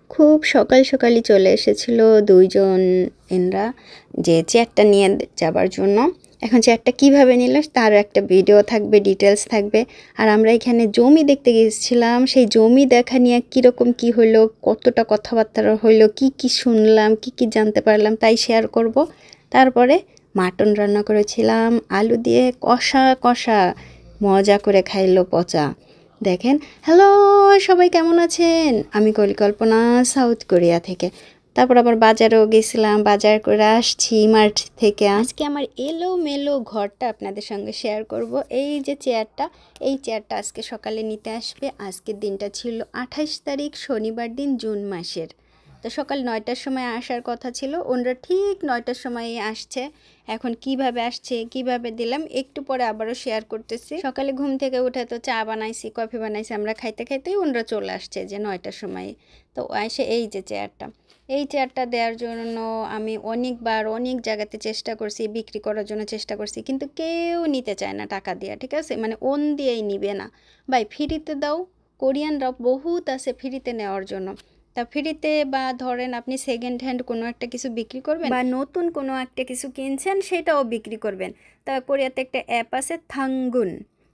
খুব সকাল সকালই চলে এসেছিল দুইজন এনরা যে চেয়ারটা নিয়ে যাবার জন্য। এখন চেয়ারটা কিভাবে নিল তার একটা ভিডিও থাকবে, ডিটেলস থাকবে। আর আমরা এখানে জমি দেখতে গিয়েছিলাম, সেই জমি দেখা নিয়ে কীরকম কি হইলো, কতটা কথাবার্তা হইলো, কি কি শুনলাম, কি কি জানতে পারলাম তাই শেয়ার করব। তারপরে মাটন রান্না করেছিলাম আলু দিয়ে কষা কষা, মজা করে খাইলো পচা। দেখেন, হ্যালো সবাই কেমন আছেন? আমি কল্পনা, সাউথ কোরিয়া থেকে। তারপর আবার বাজারেও গেছিলাম, বাজার করে আসছি মার্ট থেকে। আজকে আমার এলোমেলো ঘরটা আপনাদের সঙ্গে শেয়ার করব। এই যে চেয়ারটা, এই চেয়ারটা আজকে সকালে নিতে আসবে। আজকের দিনটা ছিল 28 তারিখ, শনিবার দিন, জুন মাসের। তো সকাল 9টার সময় আসার কথা ছিল, ওনারা ঠিক 9টার সময়ই আসছে। এখন কিভাবে আসছে, কিভাবে দিলাম একটু পরে আবারও শেয়ার করতেছি। সকালে ঘুম থেকে উঠে তো চা বানাইছি, কফি বানাইছি, আমরা খাইতে খাইতেই ওনারা চলে আসছে যে 9টার সময়। তো এসে এই যে চেয়ারটা, এই চেয়ারটা দেওয়ার জন্য আমি অনেকবার অনেক জায়গাতে চেষ্টা করছি, বিক্রি করার জন্য চেষ্টা করছি, কিন্তু কেউ নিতে চায় না টাকা দিয়ে, ঠিক আছে, মানে ওন দিয়েই নিবে না। ভাই ফ্রিতে দাও, কোরিয়ানরা বহুত আছে ফ্রিতে নেওয়ার জন্য। তা ফ্রিতে বা ধরেন আপনি সেকেন্ড হ্যান্ড কোনো একটা কিছু বিক্রি করবেন বা নতুন কোনো একটা কিছু কিনছেন সেটাও বিক্রি করবেন। তা কোরিয়াতে একটা অ্যাপ আছে থাঙ্গুন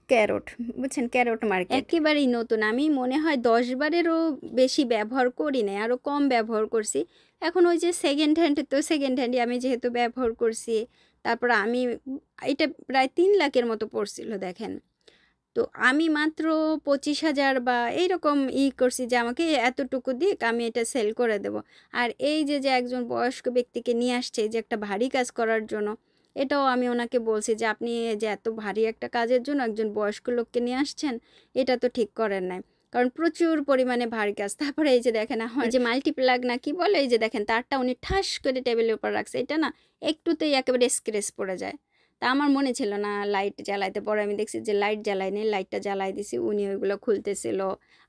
ক্যারট, বুঝছেন, ক্যারট মার্কেট, একেবারেই নতুন। আমি মনে হয় 10 বারেরও বেশি ব্যবহার করি নাই, আরও কম ব্যবহার করছি। এখন ওই যে সেকেন্ড হ্যান্ড, তো সেকেন্ড হ্যান্ডই আমি যেহেতু ব্যবহার করছি, তারপর আমি এটা প্রায় 3 লাখের মতো পড়ছিল দেখেন। তো আমি মাত্র 25,000 বা এইরকম করছি যে আমাকে এতটুকু দিক, আমি এটা সেল করে দেব। আর এই যে যে একজন বয়স্ক ব্যক্তিকে নিয়ে আসছে যে একটা ভারী কাজ করার জন্য, এটাও আমি ওনাকে বলছি যে আপনি যে এত ভারী একটা কাজের জন্য একজন বয়স্ক লোককে নিয়ে আসছেন, এটা তো ঠিক করেন নাই, কারণ প্রচুর পরিমাণে ভারী কাজ। তারপরে এই যে দেখেন আমার যে মাল্টিপ্লাগ না কি বলে, এই যে দেখেন তারটা উনি ঠাস করে টেবিলের উপর রাখছে, এটা না একটুতেই একেবারে স্ক্রেচ পড়ে যায়। তা আমার মনে ছিল না লাইট জ্বালাইতে, পরে আমি দেখছি যে লাইট জ্বালাই নেই, লাইটটা জ্বালাই দিছি, উনি ওইগুলো খুলতেছিল।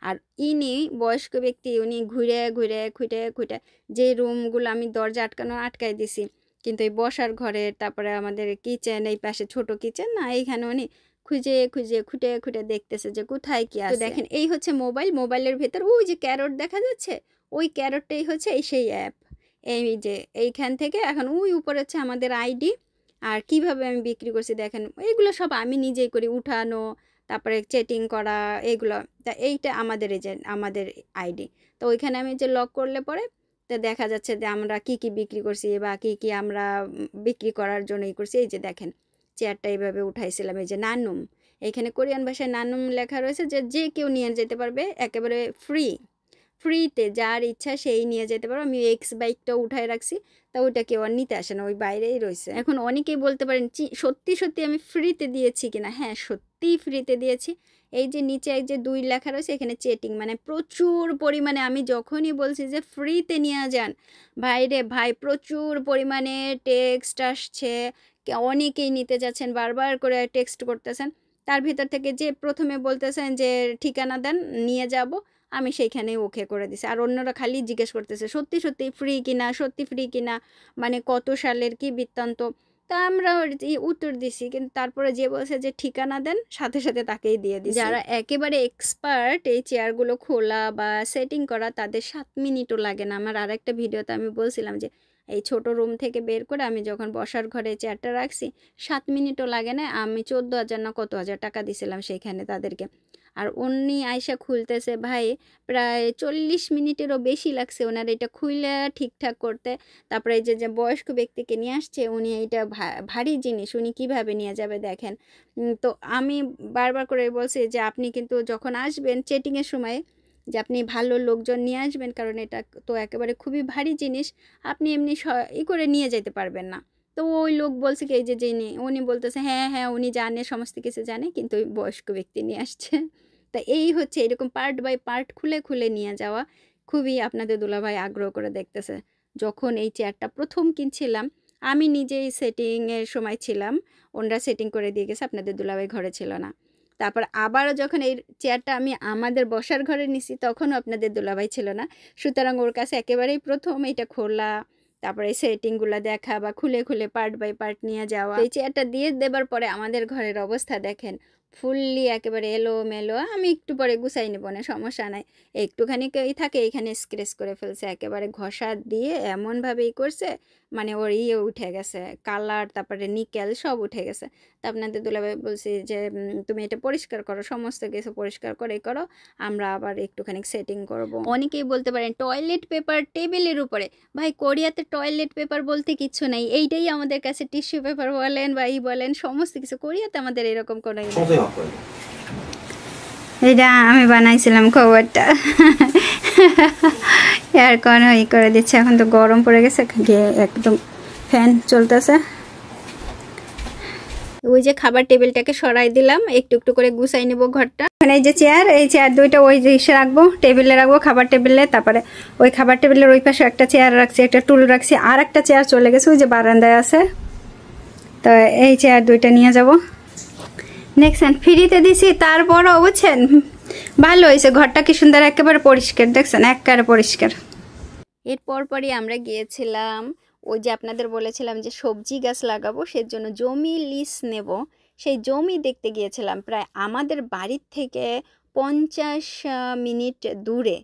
আর ইনি বয়স্ক ব্যক্তি, উনি ঘুরে ঘুরে খুঁটে খুঁটে যে রুমগুলো আমি দরজা আটকাই দিছি, কিন্তু এই বসার ঘরে, তারপরে আমাদের কিচেন, এই পাশে ছোট কিচেন না, এইখানে উনি খুঁজে খুঁজে খুঁটে খুঁটে দেখতেছে যে কোথায় কি আছে। দেখেন এই হচ্ছে মোবাইল, মোবাইলের ভেতর ওই যে ক্যারট দেখা যাচ্ছে, ওই ক্যারটটাই হচ্ছে এই সেই অ্যাপ। এই যে এইখান থেকে এখন ওই উপরে হচ্ছে আমাদের আইডি, আর কিভাবে আমি বিক্রি করছি দেখেন, এইগুলো সব আমি নিজেই করি, উঠানো, তারপরে চেটিং করা, এগুলো। তা এইটা আমাদের এই যে আমাদের আইডি। তো ওইখানে আমি যে লক করলে পরে তো দেখা যাচ্ছে যে আমরা কি কি বিক্রি করছি বা কি কি আমরা বিক্রি করার জন্যই করছি। এই যে দেখেন চেয়ারটা এইভাবে উঠাইছিলাম, এই যে নানুম, এইখানে কোরিয়ান ভাষায় নানুম লেখা রয়েছে, যে যে কেউ নিয়ে যেতে পারবে একেবারে ফ্রিতে, যার ইচ্ছা সেই নিয়ে যেতে পারো। আমি এক্স বাইকটাও উঠায় রাখছি, তা ওইটা কেউ আর নিতে আসে না, ওই বাইরেই রয়েছে। এখন অনেকেই বলতে পারেন সত্যি সত্যি আমি ফ্রিতে দিয়েছি কিনা। হ্যাঁ, সত্যিই ফ্রিতে দিয়েছি। এই যে নিচে এই যে 2 লেখা রয়েছে, এখানে চেটিং, মানে প্রচুর পরিমাণে আমি যখনই বলছি যে ফ্রিতে নিয়ে যান, ভাইরে ভাই প্রচুর পরিমাণে টেক্সট আসছে, অনেকেই নিতে যাচ্ছেন, বারবার করে টেক্সট করতেছেন। তার ভিতর থেকে যে প্রথমে বলতেছেন যে ঠিকানা দেন, নিয়ে যাব, আমি সেইখানেই ওকে করে দিছি। আর অন্যরা খালি জিজ্ঞেস করতেছে সত্যি সত্যি ফ্রি কিনা, সত্যি ফ্রি কিনা, মানে কত সালের কি বৃত্তান্ত। তা আমরা উত্তর দিছি, কিন্তু তারপরে যে বলছে যে ঠিকানা দেন, সাথে সাথে তাকেই দিয়ে দিছি। যারা একেবারে এক্সপার্ট এই চেয়ারগুলো খোলা বা সেটিং করা, তাদের 7 মিনিটও লাগে না। আমার আরেকটা ভিডিওতে আমি বলছিলাম যে এই ছোট রুম থেকে বের করে আমি যখন বসার ঘরে চেয়ারটা রাখছি, 7 মিনিটও লাগে না। আমি 14,000 না কত হাজার টাকা দিছিলাম সেইখানে তাদেরকে। আর উনি আইসা খুলতেছে ভাই, প্রায় 40 মিনিটেরও বেশি লাগছে ওনার এটা খুইলা ঠিকঠাক করতে। তারপরে এই যে যে বয়স্ক ব্যক্তিকে নিয়ে আসছে, উনি এইটা ভারী জিনিস উনি কিভাবে নিয়ে যাবে দেখেন। তো আমি বারবার করে বলছি যে আপনি কিন্তু যখন আসবেন চেটিংয়ের সময়, যে আপনি ভালো লোকজন নিয়ে আসবেন, কারণ এটা তো একেবারে খুবই ভারী জিনিস, আপনি এমনি করে নিয়ে যেতে পারবেন না। তো ওই লোক বলছে কি, এই যে যিনি, উনি বলতেছে হ্যাঁ হ্যাঁ উনি জানে, সমস্ত কিছু জানে, কিন্তু ওই বয়স্ক ব্যক্তি নিয়ে আসছে। তা এই হচ্ছে এরকম পার্ট বাই পার্ট খুলে খুলে নিয়ে যাওয়া। খুবই আপনাদের দুলাভাই আগ্রহ করে দেখতেছে। যখন এই চেয়ারটা প্রথম কিনছিলাম, আমি নিজেই সেটিংয়ের সময় ছিলাম, ওনারা সেটিং করে দিয়ে গেছে, আপনাদের দুলাভাই ঘরে ছিল না। তারপর আবারও যখন এই চেয়ারটা আমি আমাদের বসার ঘরে নিছি, তখনও আপনাদের দুলাভাই ছিল না। সুতরাং ওর কাছে একেবারেই প্রথম এটা খোলা, তারপরে সেটিংগুলো দেখা বা খুলে খুলে পার্ট বাই পার্ট নিয়ে যাওয়া। এই চেয়ারটা দিয়ে দেবার পরে আমাদের ঘরের অবস্থা দেখেন, ফুললি একেবারে এলোমেলো। আমি একটু পরে গুছাই নেব না, সমস্যা নাই। একটুখানি এই থাকে, এইখানে স্ক্র্যাচ করে ফেলছে, একেবারে ঘষা দিয়ে এমনভাবে ই করছে, মানে ওর ইয়ে উঠে গেছে, কালার তারপরে নিকেল সব উঠে গেছে। তা আপনাদের দুলাভাই বলছি যে তুমি এটা পরিষ্কার করো, সমস্ত কিছু পরিষ্কার করেই করো, আমরা আবার একটুখানি সেটিং করব। অনেকেই বলতে পারেন টয়লেট পেপার টেবিলের উপরে। ভাই কোরিয়াতে টয়লেট পেপার বলতে কিছু নাই, এইটাই আমাদের কাছে টিস্যু পেপার বলেন বা ই বলেন, সমস্ত কিছু। কোরিয়াতে আমাদের এরকম কোনো এটা আমি বানাইছিলাম খবরটা এয়ারকন ই করে দিচ্ছে। এখন তো গরম পড়ে গেছে, একদম ফ্যান চলতেছে। ওই যে খাবার টেবিলটাকে সরাই দিলাম, একটু একটু করে গুছাই নিব ঘরটা। এই যে চেয়ার, এই চেয়ার দুইটা ওই জিনিসে রাখবো, টেবিলে রাখবো, খাবার টেবিলে। তারপরে ওই খাবার টেবিলের ওই পাশে একটা চেয়ার রাখছি, একটা টুল রাখছি, আর একটা চেয়ার চলে গেছে ওই যে বারান্দায় আছে। তো এই চেয়ার দুইটা নিয়ে যাব। দেখছেন ফ্রিতে দিছি, তারপরও বুঝছেন ভালো হয়েছে। ঘরটা কি সুন্দর, একেবারে পরিষ্কার, দেখছেন একেবারে পরিষ্কার। এর পরপরই আমরা গিয়েছিলাম, ওই যে আপনাদের বলেছিলাম যে সবজি গাছ লাগাবো, সেজন্য জমি লিজ নেব, সেই জমি দেখতে গিয়েছিলাম। প্রায় আমাদের বাড়ির থেকে 50 মিনিট দূরে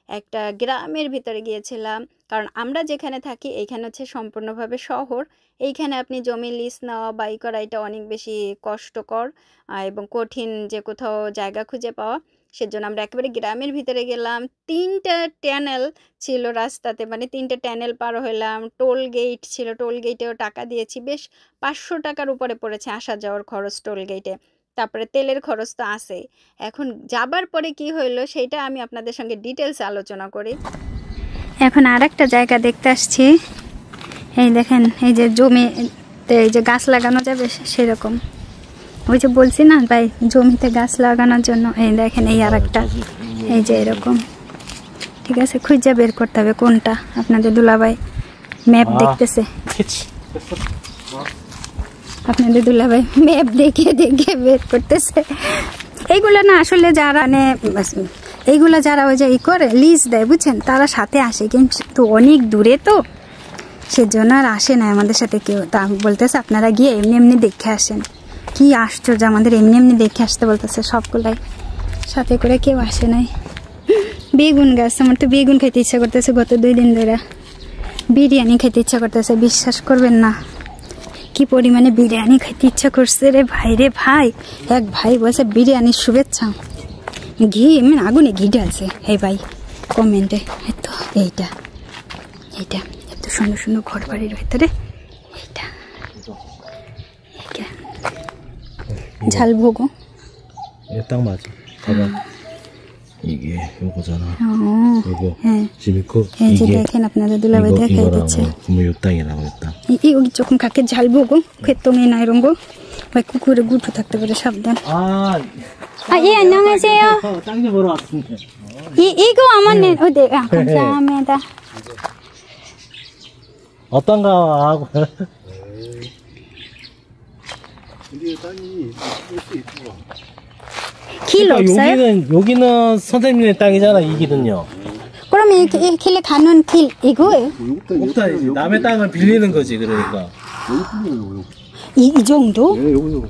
একটা গ্রামের ভিতরে গিয়েছিলাম। কারণ আমরা যেখানে থাকি এইখানে হচ্ছে সম্পূর্ণভাবে শহর, এইখানে আপনি জমি লিজ নেওয়া বা ই করা এটা অনেক বেশি কষ্টকর এবং কঠিন, যে কোথাও জায়গা খুঁজে পাওয়া। সেজন্য আমরা একেবারে গ্রামের ভিতরে গেলাম। 3টা ট্যানেল ছিল রাস্তাতে, মানে 3টা ট্যানেল পার হইলাম। টোল গেট ছিল, টোল গেটেও টাকা দিয়েছি, বেশ 500 টাকার উপরে পড়েছে আসা যাওয়ার খরচ টোল গেটে। তারপরে তেলের খরচ তো আছেই। এখন যাবার পরে কি হইলো সেটা আমি আপনাদের সঙ্গে ডিটেলস আলোচনা করি। এখন আর একটা জায়গা দেখতে আসছি। এই দেখেন, এই যে জমিতে এই যে গাছ লাগানো যাবে সেরকম, ওই যে বলছি না ভাই জমিতে গাছ লাগানোর জন্য। এই দেখেন এই আর একটা, এই যে এরকম। ঠিক আছে, খুঁজে বের করতে হবে কোনটা। আপনাদের দুলাভাই ম্যাপ দেখতেছে, আপনাদের দুলাভাই ম্যাপ দেখে দেখে বের করতেছে। এইগুলো না আসলে যারা মানে এইগুলো যারা ওই যে ই করে লিজ দেয় বুঝছেন, তারা সাথে আসে, কিন্তু অনেক দূরে তো সেজন্য আর আসে না আমাদের সাথে কেউ। তা বলতেছে আপনারা গিয়ে এমনি এমনি দেখে আসেন। কি আশ্চর্য, আমাদের এমনি এমনি দেখে আসতে বলতেছে সবগুলাই, সাথে করে কেউ আসে নাই। বেগুন গাছ, আমার তো বেগুন খেতে ইচ্ছা করতেছে গত 2 দিন ধরে। বিরিয়ানি খেতে ইচ্ছা করতেছে, বিশ্বাস করবেন না কি পরিমাণে বিরিয়ানি খেতে ইচ্ছা করছে রে ভাই। রে ভাই, এক ভাই বলছে বিরিয়ানির শুভেচ্ছা, ঘি মানে আগুনে ঘি ঢালছে। হে ভাই কমেন্টে, এত এইটা এইটা এত সুন্দর সুন্দর ঘর বাড়ির ভেতরে এইটা ঝালভোগ। 딱 맞아. 봐봐. 이게 요거잖아. 요거. 지미코. 이게 দেখেন আপনাদের দুলাভাই দেখাই দিচ্ছে। 그러면 요 땅이라고 요 땅. 여기 조금 가게 잘 보고 쾌똥이나 이런 거. 막 কুকুরে গুঁতো থাকতে পারে, সাবধান। 예, 안녕하세요. 땅 좀 보러 왔습니다. 이거 아마네. 네, 감사합니다. 어떤가 하고. 근데 땅이 볼수 있고. 길 없어요? 여기는 선생님의 땅이잖아, 이 길은요. 그러면 이 길에 가는 길 이거예요? 없다, 남의 땅을 빌리는 거지, 그러니까. 이 정도? 네, 요거.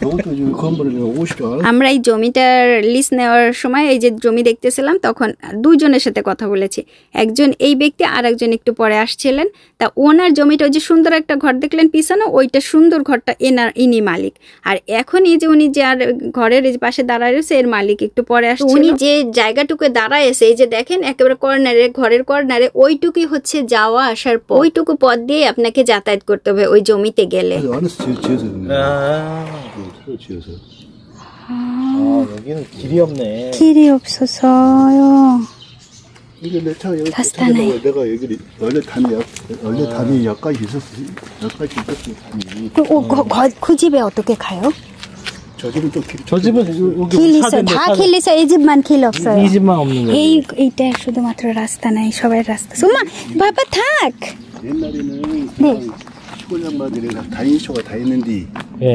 요것도 지금 건물을 50조. আমরা এই জমিটার লিজ নেওয়ার সময় এই যে জমি দেখতেছিলাম, তখন দুজনের সাথে কথা বলেছি। একজন এই ব্যক্তি আর একজন একটু পরে আসছিলেন। তা ওনার জমিটা ওই যে সুন্দর একটা ঘর দেখলেন পিছনে, ওইটা সুন্দর ঘরটা ইনি মালিক। আর এখন এই যে উনি যার ঘরের এই পাশে দাঁড়ায় রয়েছে এর মালিক একটু পরে আসছে। উনি যে জায়গাটুকু দাঁড়ায় আছে, এই যে দেখেন একেবারে কর্নারে, ঘরের কর্নারে, ওইটুকুই হচ্ছে যাওয়া আসার পথ। ওইটুকু পথ দিয়ে আপনাকে যাতায়াত করতে হবে ওই জমিতে গেলে। 안에서 지어서. 지어서. 여기는 길이 없네. 길이 없어서요. 이게 내 차가 여기 가스타네. 내가 여기 원래 담이 여기까지 있었어. 여기까지 있었어. 그 집에 어떻게 가요? 저 집은 또 길. 저 집은 여기 길 있어요. 다 길 있어요. 이 집만 길 없어요. 이 집만 없는 거지. এইটা শুধুমাত্র রাস্তা নাই, সবাই রাস্তা। সুমা বাবা থাক। 옛날에는 네. 시골 양반들이 다인쇼가 다 있는데 예.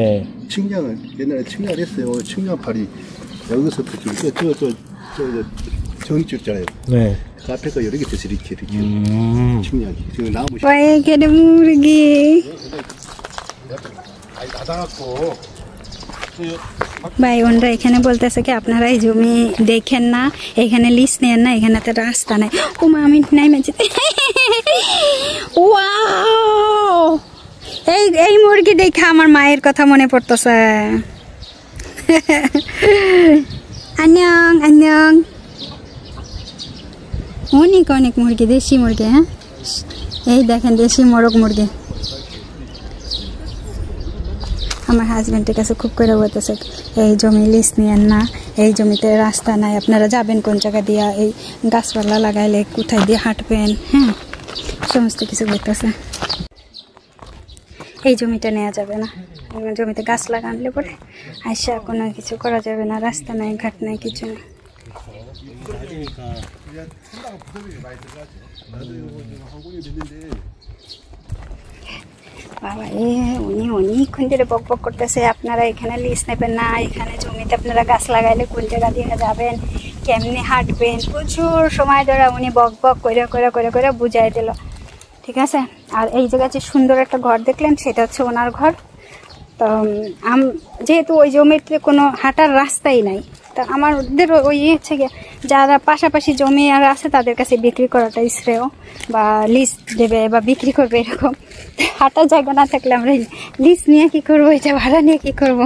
측량을 옛날에 측량을 했어요. 측량팔이 여기서부터 저 정육잖아요. 네. 그 앞에가 여러 개 됐어 이렇게 측량이. 지금 나무 빨개는 무르기. 많이 닫아갖고 ভাই ওনরা এখানে বলতেছে কি আপনারা এই জমি দেখেন না, এখানে লিজ নেন না, এখানে তো রাস্তা নাই। ও মা আমি নাই মেঝে। ওয়াও, এই মুরগি দেখে আমার মায়ের কথা মনে পড়তেছে। আন্যং আন্যং। অনেক অনেক মুরগি, দেশি মুরগি। হ্যাঁ এই দেখেন দেশি মোরগ মুরগি। আমার হাজব্যান্ডের কাছে খুব করে বলতেছে এই জমি লিজ নিয়েন না, এই জমিতে রাস্তা নাই, আপনারা যাবেন কোন জায়গা দিয়া, এই গাছপালা লাগাইলে কোথায় দিয়ে হাঁটবেন, হ্যাঁ সমস্ত কিছু বলতেছে। এই জমিটা নেওয়া যাবে না, জমিতে গাছ লাগানলে পরে আইসা কোনো কিছু করা যাবে না, রাস্তা নাই ঘাট নাই কিছু নেই। বাবা উনি অনেকক্ষণ ধরে বক বক করতেছে আপনারা এখানে লিজ নেবেন না, এখানে জমিতে আপনারা গাছ লাগাইলে কোন জায়গা দিয়ে যাবেন, কেমনি হাঁটবেন, প্রচুর সময় ধরে উনি বক বক করে করে করে করে বুঝাই দিল। ঠিক আছে, আর এই জায়গায় যে সুন্দর একটা ঘর দেখলেন সেটা হচ্ছে ওনার ঘর। তো যেহেতু ওই জমিতে কোনো হাঁটার রাস্তাই নাই, তা আমাদের ওই হচ্ছে গিয়ে যারা পাশাপাশি জমি আর আছে তাদের কাছে বিক্রি করাটাই শ্রেয়, বা লিজ দেবে বা বিক্রি করবে এরকম। হাঁটার জায়গা না থাকলে আমরা লিজ নিয়ে কি করবো, এটা ভাড়া নিয়ে কি করব।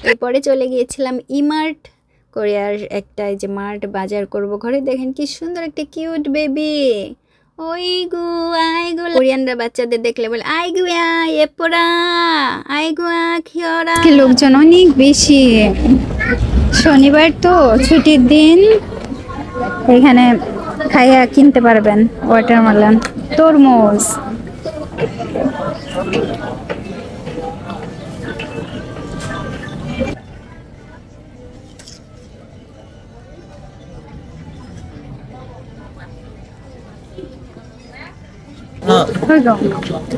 এরপরে চলে গিয়েছিলাম ইমার্ট, কোরিয়ার একটা এই যে মার্ট, বাজার করব ঘরে। দেখেন কি সুন্দর একটা কিউট বেবি, ওই গু আই গু। কোরিয়ানরা বাচ্চাদের দেখলে বলে আই গুয়া এপোরা, আই গুয়া খিওরা। লোকজন অনেক বেশি, শনিবার তো ছুটির দিন, এখানে খাইয়া কিনতে পারবেন ওয়াটারমেলন, তরমুজ।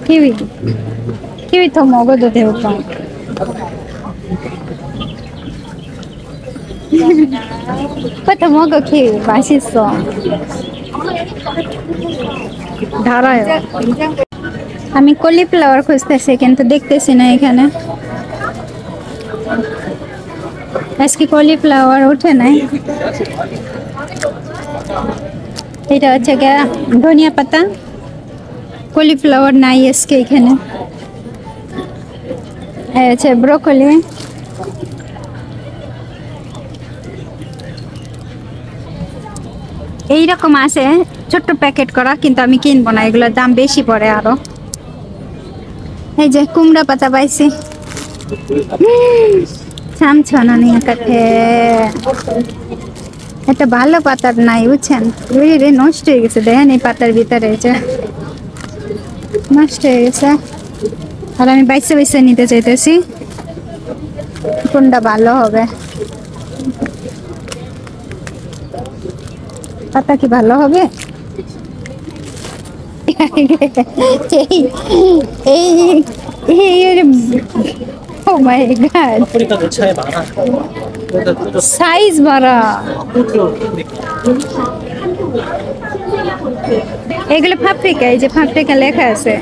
키위 키위 더 먹어도 돼 오빠. 오빠 더 먹어 키위 맛있어. 달아요. আমি কলিফ্লাওয়ার খুঁজতেছি কিন্তু দেখতেছি না এখানে, আজকে কলিফ্লাওয়ার ওঠে নাই। এটা হচ্ছে গিয়ে ধনিয়া পাতা, কলিফ্লাওয়ার নাই আজকে এখানে। আছে ব্রোকলি, এইরকম আছে ছোট্ট প্যাকেট করা, কিন্তু আমি কিনবো না, এগুলোর দাম বেশি পড়ে আরো। এই যে কুমড়া পাতা পাইছি, ছামছানা নিয়ে কাটে। এটা ভালো পাতার নাই বুঝছেন, রে নষ্ট হয়ে গেছে। দেখেন এই পাতার ভিতরে নষ্ট হয়ে গেছে, আর আমি বাইসে বাইসে নিতে চাইতেছি কোনটা ভালো হবে। পাতা কি ভালো হবে? ও মাই গড, সাইজ বড়। এগুলো পাপরিকা, এই যে পাপরিকা লেখা আছে।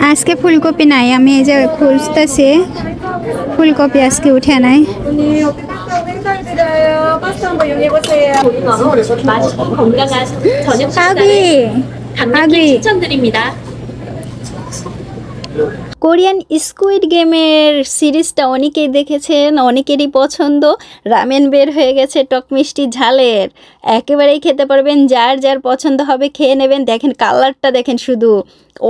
আজকে ফুলকপি নাই, আমি এই যে খুঁজতেছি ফুলকপি আজকে উঠে নাই। কোরিয়ান স্কুইড গেমের সিরিজটা অনেকেই দেখেছেন, অনেকেরই পছন্দ। রামেন বের হয়ে গেছে টক মিষ্টি ঝালের, একেবারেই খেতে পারবেন, যার যার পছন্দ হবে খেয়ে নেবেন। দেখেন কালারটা দেখেন, শুধু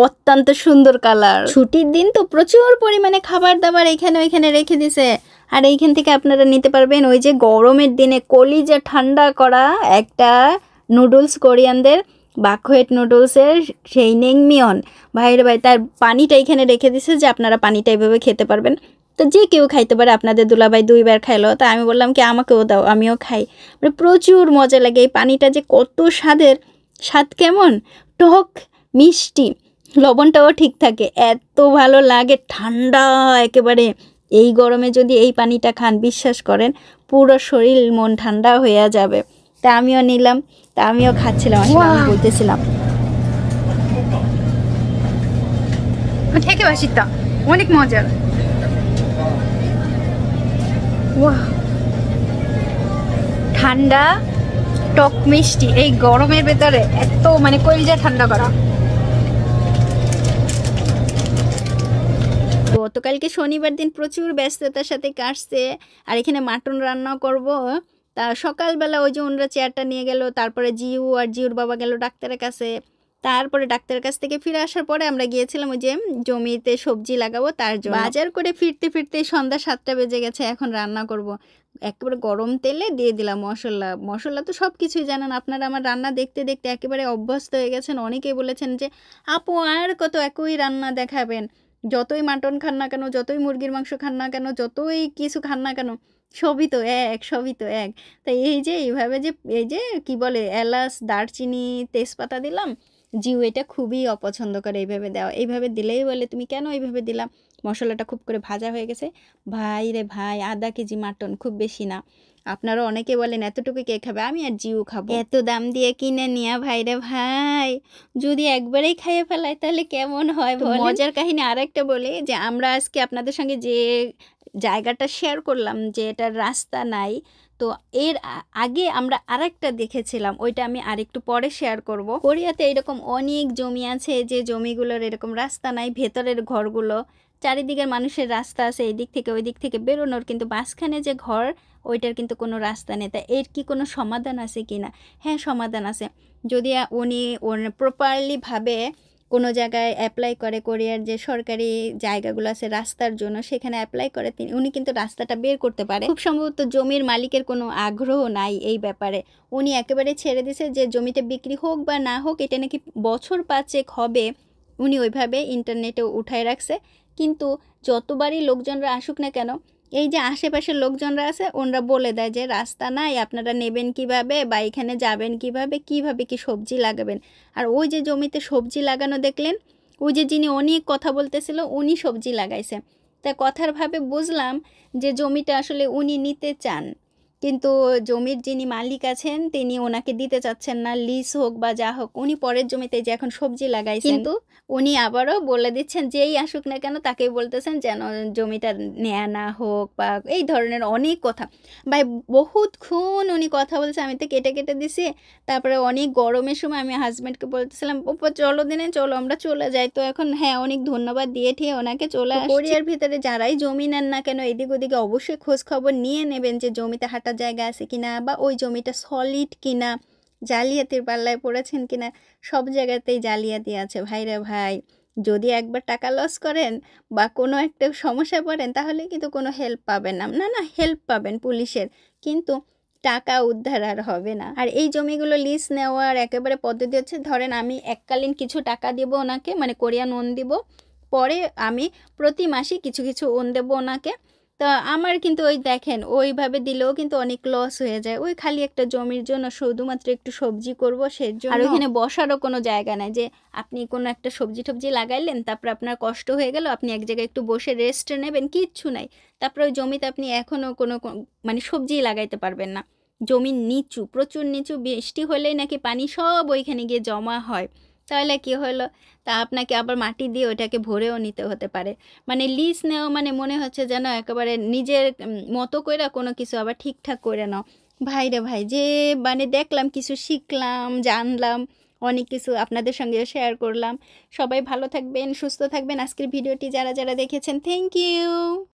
অত্যন্ত সুন্দর কালার। ছুটির দিন তো প্রচুর পরিমাণে খাবার দাবার এখানে ওইখানে রেখে দিছে, আর এইখান থেকে আপনারা নিতে পারবেন। ওই যে গরমের দিনে কলিজা ঠান্ডা করা একটা নুডলস, কোরিয়ানদের বাকহুয়েট নুডলসের সেই নেংমিয়ন। ভাইরে ভাই, তার পানিটা এখানে রেখে দিছে যে আপনারা পানিটা এইভাবে খেতে পারবেন। তো যে কেউ খাইতে পারে, আপনাদের দুলাভাই 2 বার খাইলো, তা আমি বললাম কি আমাকেও দাও, আমিও খাই। মানে প্রচুর মজা লাগে। এই পানিটা যে কত স্বাদের, স্বাদ কেমন, টক মিষ্টি, লবণটাও ঠিক থাকে, এত ভালো লাগে, ঠান্ডা একেবারে। এই গরমে যদি এই পানিটা খান, বিশ্বাস করেন পুরো শরীর মন ঠান্ডা হয়ে যাবে। তা আমিও নিলাম, তা আমিও খাচ্ছিলাম, আসলে আমি বলতেছিলাম থেকে বাসিটা অনেক মজার। ওয়াও, ঠান্ডা টক মিষ্টি এই গরমের ভেতরে এত মানে কলিজা ঠান্ডা করা। গতকালকে শনিবার দিন প্রচুর ব্যস্ততার সাথে কাটছে, আর এখানে মাটন রান্না করব। তা সকালবেলা ওই যে ওনারা চেয়ারটা নিয়ে গেল, তারপরে জিউ আর জিউর বাবা গেল ডাক্তারের কাছে। তারপরে ডাক্তারের কাছ থেকে ফিরে আসার পরে আমরা গিয়েছিলাম ওই যে জমিতে সবজি লাগাবো তার জন্য। বাজার করে ফিরতে ফিরতে সন্ধ্যা 7টা বেজে গেছে। এখন রান্না করব। একেবারে গরম তেলে দিয়ে দিলাম মশলা। মশলা তো সব কিছুই জানেন আপনারা, আমার রান্না দেখতে দেখতে একেবারে অভ্যস্ত হয়ে গেছেন। অনেকেই বলেছেন যে আপু আর কত একই রান্না দেখাবেন, যতই মাটন খান না কেন, যতই মুরগির মাংস খান না কেন, যতই কিছু খান না কেন, সবই তো এক, সবই তো এক। তাই এই যে এইভাবে যে এই যে কি বলে এলাচ, দারচিনি, তেজপাতা দিলাম। জিউ এটা খুবই অপছন্দ করে এইভাবে দেওয়া। এইভাবে দিলেই বলে তুমি কেন এইভাবে দিলাম। মশলাটা খুব করে ভাজা হয়ে গেছে। ভাই রে ভাই, আধা কেজি মাটন, খুব বেশি না। আপনারা অনেকে বলেন এতটুকু কে খাবে, আমি আর জিউ খাবো। এত দাম দিয়ে কিনে নিয়া ভাই রে ভাই, যদি একবারেই খাইয়ে ফেলায় তাহলে কেমন হয়। মজার কাহিনী আর একটা বলি যে আমরা আজকে আপনাদের সঙ্গে যে জায়গাটা শেয়ার করলাম যে এটার রাস্তা নাই, তো এর আগে আমরা আরেকটা দেখেছিলাম, ওইটা আমি আরেকটু পরে শেয়ার করব। কোরিয়াতে এরকম অনেক জমি আছে যে জমিগুলোর এরকম রাস্তা নাই, ভেতরের ঘরগুলো, চারিদিকের মানুষের রাস্তা আছে এই দিক থেকে ওই দিক থেকে বেরোনোর, কিন্তু মাঝখানে যে ঘর ওইটার কিন্তু কোনো রাস্তা নেই। তা এর কি কোনো সমাধান আছে কি না? হ্যাঁ, সমাধান আছে। যদি উনি প্রপারলি ভাবে কোনো জায়গায় অ্যাপ্লাই করে, কোরিয়ার যে সরকারি জায়গাগুলো আছে রাস্তার জন্য, সেখানে অ্যাপ্লাই করে উনি কিন্তু রাস্তাটা বের করতে পারে। খুব সম্ভবত জমির মালিকের কোনো আগ্রহ নাই এই ব্যাপারে, উনি একেবারে ছেড়ে দিছে যে জমিটা বিক্রি হোক বা না হোক, এটা নাকি বছর 5 হবে উনি ওইভাবে ইন্টারনেটে উঠায় রাখছে। কিন্তু যতবারই লোকজনরা আসুক না কেন, এই যে আশেপাশের লোকজনরা আছে ওনারা বলে দেয় যে রাস্তা নাই, আপনারা নেবেন কিভাবে বা এখানে যাবেন কিভাবে, কিভাবে কি সবজি লাগাবেন। আর ওই যে জমিতে সবজি লাগানো দেখলেন, ওই যে যিনি অনেক কথা বলতেছিল উনি সবজি লাগাইছে। তা কথার ভাবে বুঝলাম যে জমিটা আসলে উনি নিতে চান, কিন্তু জমির যিনি মালিক আছেন তিনি ওনাকে দিতে চাচ্ছেন না, লিজ হোক বা যা হোক। উনি পরের জমিতে যে এখন সবজি লাগাইছেন, কিন্তু উনি আবারও বলে দিচ্ছেন যেই আসুক না কেন তাকেই বলতেছেন যেন জমিটা নেয়া না হোক বা এই ধরনের অনেক কথা। ভাই বহুতক্ষণ উনি কথা বলছে, আমি তো কেটে কেটে দিছি। তারপরে অনেক গরমের সময় আমি হাজব্যান্ডকে বলতেছিলাম ওপর চলো দিনে, চলো আমরা চলে যাই। তো এখন হ্যাঁ, অনেক ধন্যবাদ দিয়ে ঠিয়ে ওনাকে চলে আসছি। কোরিয়ার ভিতরে যারাই জমি নেন না কেন এদিক ওদিকে অবশ্যই খোঁজ খবর নিয়ে নেবেন যে জমিতে হাঁটার জায়গা আছে কিনা বা ওই জমিটা সলিড কিনা, জালিয়াতির পাল্লায় পড়েছেন কিনা। সব জায়গাতেই জালিয়াতি আছে ভাইরা ভাই। যদি একবার টাকা লস করেন বা কোনো একটা সমস্যা পড়েন তাহলে কিন্তু কোনো হেল্প পাবেন না। না না, হেল্প পাবেন পুলিশের, কিন্তু টাকা উদ্ধার আর হবে না। আর এই জমিগুলো লিজ নেওয়ার একেবারে পদ্ধতি হচ্ছে, ধরেন আমি এককালীন কিছু টাকা দেবো ওনাকে, মানে কোরিয়ান ওন দিব, পরে আমি প্রতি মাসে কিছু কিছু ওন দেবো ওনাকে। তা আমার কিন্তু ওই দেখেন ওইভাবে দিলেও কিন্তু অনেক লস হয়ে যায়। ওই খালি একটা জমির জন্য শুধুমাত্র একটু সবজি করব সেই জন্য। আর ওইখানে বসারও কোনো জায়গা নাই যে আপনি কোনো একটা সবজি টবজি লাগাইলেন, তারপর আপনার কষ্ট হয়ে গেল, আপনি এক জায়গায় একটু বসে রেস্ট নেবেন, কিচ্ছু নাই। তারপরে ওই জমিতে আপনি এখনও কোনো মানে সবজি লাগাইতে পারবেন না। জমি নিচু, প্রচুর নিচু, বৃষ্টি হলেই নাকি পানি সব ওইখানে গিয়ে জমা হয়। তাহলে কি হলো, তা আপনাকে আবার মাটি দিয়ে ওটাকে ভরেও নিতে হতে পারে। মানে লিজ নেওয়া মানে মনে হচ্ছে যেন একেবারে নিজের মতো করে কোনো কিছু আবার ঠিকঠাক করে নাও। ভাই রে ভাই, যে মানে দেখলাম, কিছু শিখলাম, জানলাম, অনেক কিছু আপনাদের সঙ্গে শেয়ার করলাম। সবাই ভালো থাকবেন, সুস্থ থাকবেন। আজকের ভিডিওটি যারা যারা দেখেছেন, থ্যাংক ইউ।